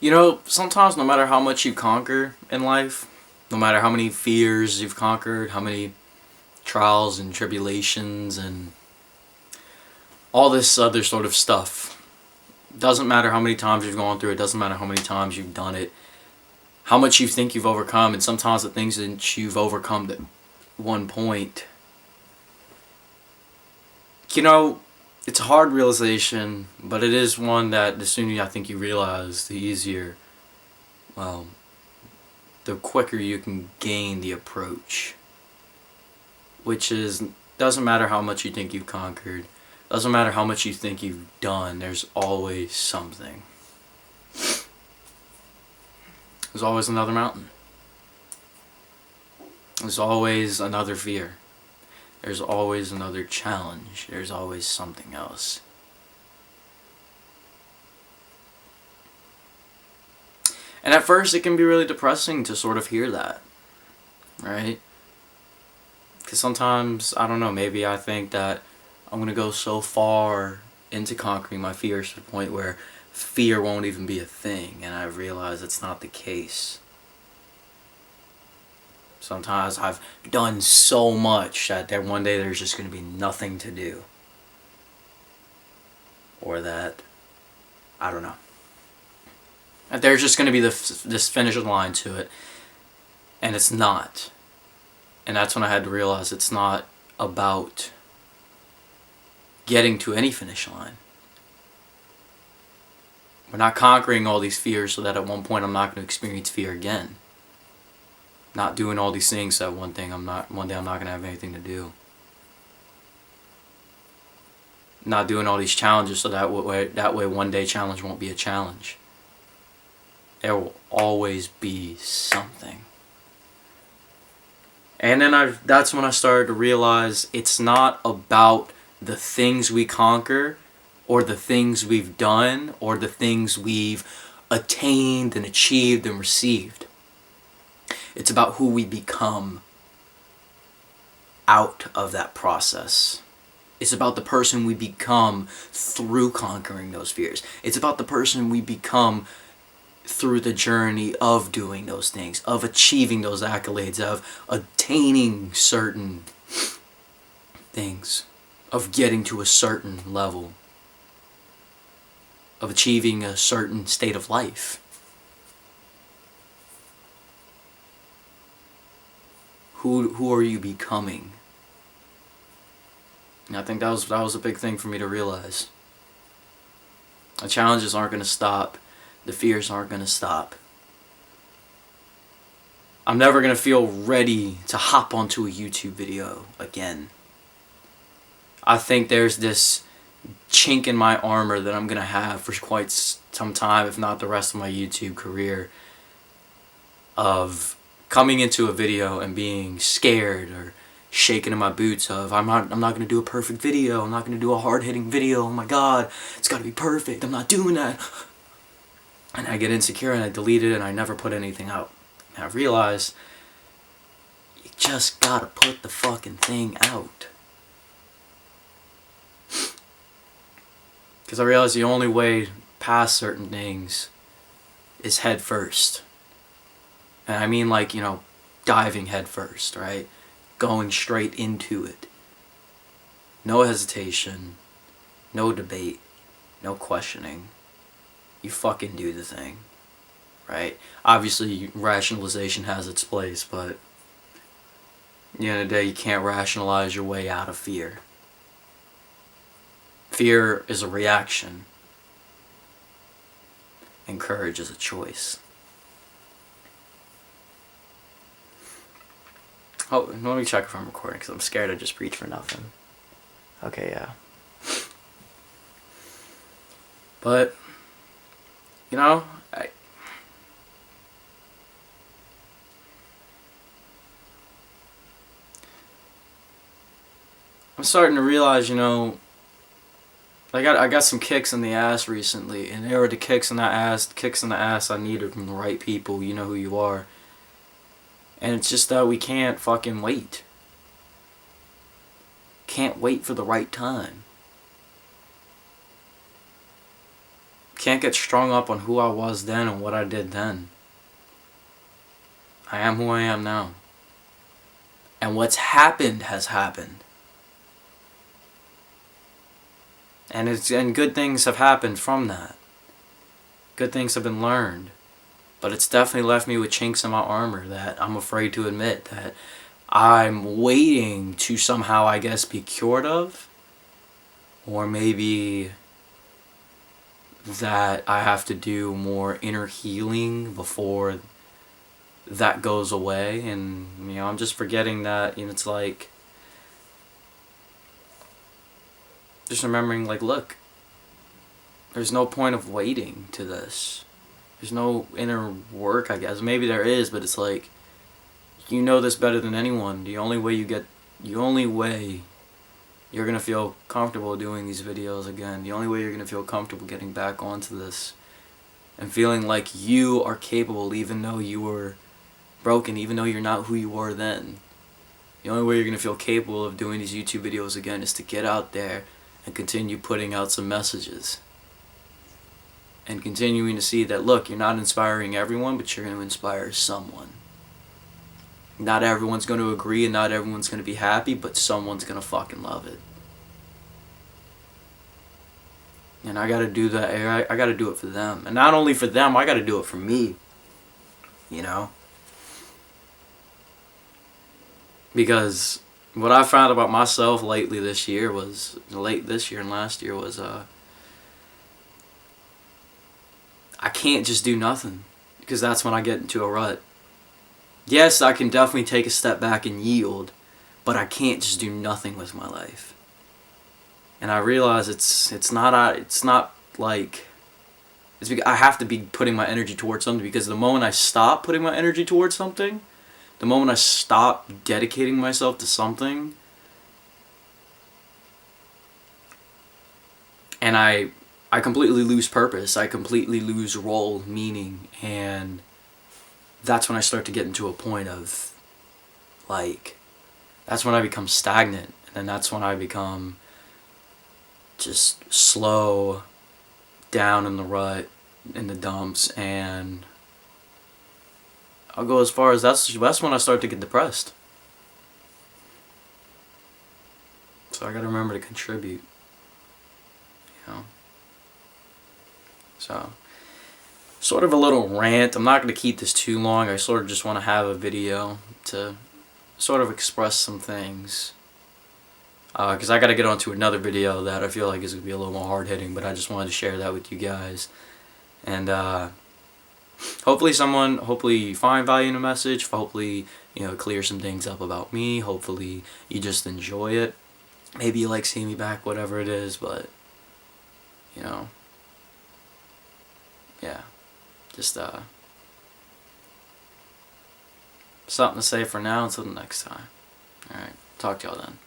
You know, sometimes no matter how much you conquer in life, no matter how many fears you've conquered, how many trials and tribulations and all this other sort of stuff, doesn't matter how many times you've gone through it, doesn't matter how many times you've done it, how much you think you've overcome, and sometimes the things that you've overcome at one point, you know, it's a hard realization, but it is one that the sooner I think you realize, the easier, well, the quicker you can gain the approach. Which is, doesn't matter how much you think you've conquered, doesn't matter how much you think you've done, there's always something. There's always another mountain. There's always another fear. There's always another challenge. There's always something else. And at first it can be really depressing to sort of hear that, right? Because sometimes, I don't know, maybe I think that I'm going to go so far into conquering my fears to the point where fear won't even be a thing, and I realize it's not the case. Sometimes I've done so much that there one day there's just going to be nothing to do. Or that, I don't know. That there's just going to be this finish line to it, and it's not. And that's when I had to realize it's not about getting to any finish line. We're not conquering all these fears so that at one point I'm not going to experience fear again. Not doing all these things so that one day I'm not going to have anything to do. Not doing all these challenges so that way one day challenge won't be a challenge. There will always be something. And then that's when I started to realize it's not about the things we conquer or the things we've done or the things we've attained and achieved and received. It's about who we become out of that process. It's about the person we become through conquering those fears. It's about the person we become through the journey of doing those things, of achieving those accolades, of attaining certain things, of getting to a certain level, of achieving a certain state of life. Who are you becoming? And I think that was a big thing for me to realize. The challenges aren't going to stop. The fears aren't going to stop. I'm never going to feel ready to hop onto a YouTube video again. I think there's this chink in my armor that I'm going to have for quite some time, if not the rest of my YouTube career, of coming into a video and being scared or shaking in my boots of I'm not going to do a perfect video, I'm not going to do a hard-hitting video, oh my god, it's got to be perfect, I'm not doing that. And I get insecure and I delete it and I never put anything out. And I realize you just gotta put the fucking thing out. Because I realize the only way past certain things is head first. And I mean like, diving head first, right? Going straight into it. No hesitation, no debate, no questioning. You fucking do the thing, right? Obviously, rationalization has its place, but at the end of the day, you can't rationalize your way out of fear. Fear is a reaction, and courage is a choice. Oh, let me check if I'm recording, because I'm scared I just preach for nothing. Okay, yeah. But I'm starting to realize, I got some kicks in the ass recently, and they were the kicks in the ass I needed from the right people. You know who you are. And it's just that we can't fucking wait. Can't wait for the right time. can't get strung up on who I was then and what I did then. I am who I am now. And what's happened has happened. And good things have happened from that. Good things have been learned. But it's definitely left me with chinks in my armor that I'm afraid to admit that I'm waiting to somehow, I guess, be cured of. Or maybe that I have to do more inner healing before that goes away. And, you know, I'm just forgetting that, you know, it's like, just remembering, like, look, there's no point of waiting to this. There's no inner work, I guess. Maybe there is, but it's like, you know this better than anyone. The only way you're gonna feel comfortable doing these videos again, the only way you're gonna feel comfortable getting back onto this and feeling like you are capable even though you were broken, even though you're not who you were then. The only way you're gonna feel capable of doing these YouTube videos again is to get out there and continue putting out some messages. And continuing to see that, look, you're not inspiring everyone, but you're going to inspire someone. Not everyone's going to agree and not everyone's going to be happy, but someone's going to fucking love it. And I got to do that. I got to do it for them. And not only for them, I got to do it for me. You know? Because what I found about myself late this year and last year was, I can't just do nothing, because that's when I get into a rut. Yes, I can definitely take a step back and yield, but I can't just do nothing with my life. And I realize it's not like, it's because I have to be putting my energy towards something, because the moment I stop putting my energy towards something, the moment I stop dedicating myself to something, and I completely lose purpose, I completely lose role, meaning, and that's when I start to get into a point of, like, that's when I become stagnant, and that's when I become just slow down in the rut, in the dumps, and I'll go as far as that's when I start to get depressed. So I gotta remember to contribute, you know. So, sort of a little rant. I'm not going to keep this too long. I sort of just want to have a video to sort of express some things. Because I got to get onto another video that I feel like is going to be a little more hard-hitting, but I just wanted to share that with you guys. And hopefully you find value in the message. Hopefully, you know, clear some things up about me. Hopefully you just enjoy it. Maybe you like seeing me back, whatever it is, but, you know, yeah, just something to say for now until the next time. Alright, talk to y'all then.